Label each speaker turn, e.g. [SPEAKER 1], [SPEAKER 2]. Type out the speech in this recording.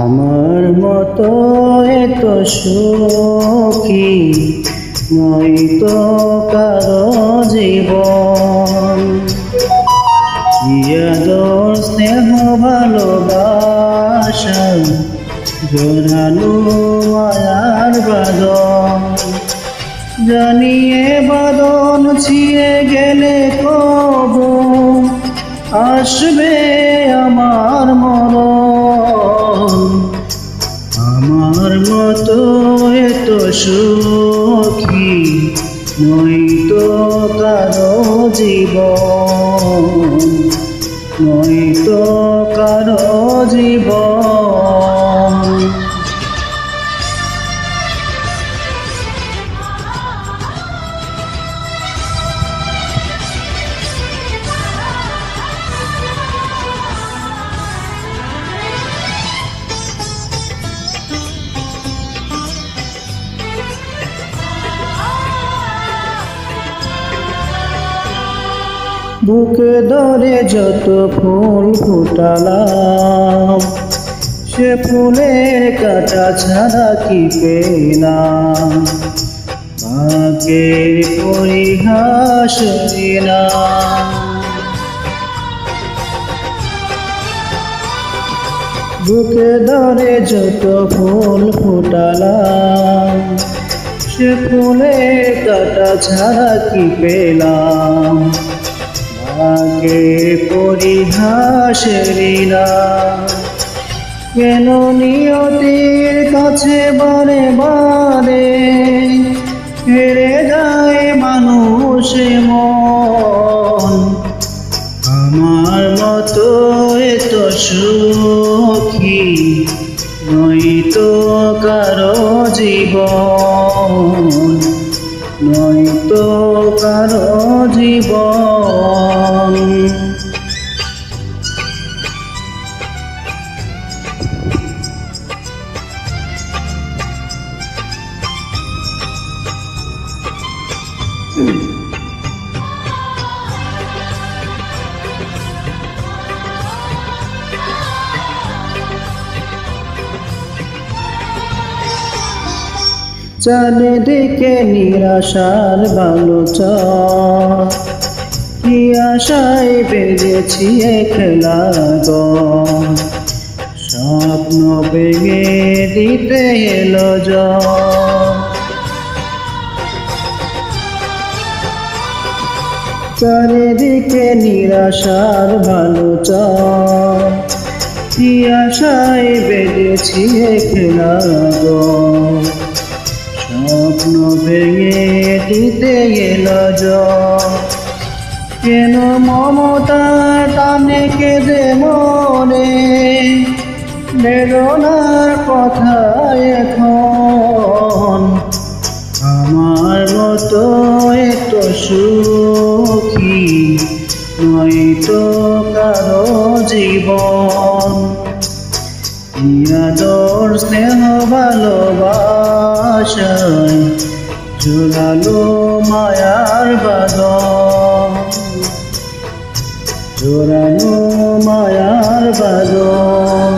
[SPEAKER 1] আমার মতো এত সুখী নয়তো কারো জীবন। ইয়াদর স্নেহ ভালোবাসা জোরালো মায়ার বাঁধন, জানিয়ে বাঁধন ছিঁড়ে গেলে কবে আসবে আমার মরণ। আমার মতো এত সুখী নয়তো কারো জীবন, নয়তো কারো জীবন। বুকে ধরে যত ফুল ফুটালাম, সে ফুলের কাঁটা ছাড়া কি পেলাম। ভাগ্যের পরিহাস দিলাম, বুকে ধরে যত ফুল ফুটালাম, সে ফুলের কাঁটা ছাড়া কি পেলাম। আগে পরিহাসের কেন নিয়তির কাছে বারে বারে হেরে যায় মানুষ মন। আমার মতো এত সুখী নয়তো কারো জীবন, নয়তো কারো জীবন। চারিদিকে নিরাশার বালুচর, কি আশায় বেজেছি খেলা গো। স্বপ্ন ভেঙে দিতে এলো ঝড়, চারিদিকে নিরাশার বালুচর, কি আশায় বেজেছি খেলা গো। স্বপ্ন ভেঙে দিতে এলো ঝড়, কেন মমতার টানে কেঁদে মনে বেদনার কথা এখন। আমার মতো এত সুখী নয়তো কারো জীবন। ইয়াদর স্নেহ ভালোবাসায় জোরালো মায়ার বাঁধন, জোরালো মায়ার বাঁধন।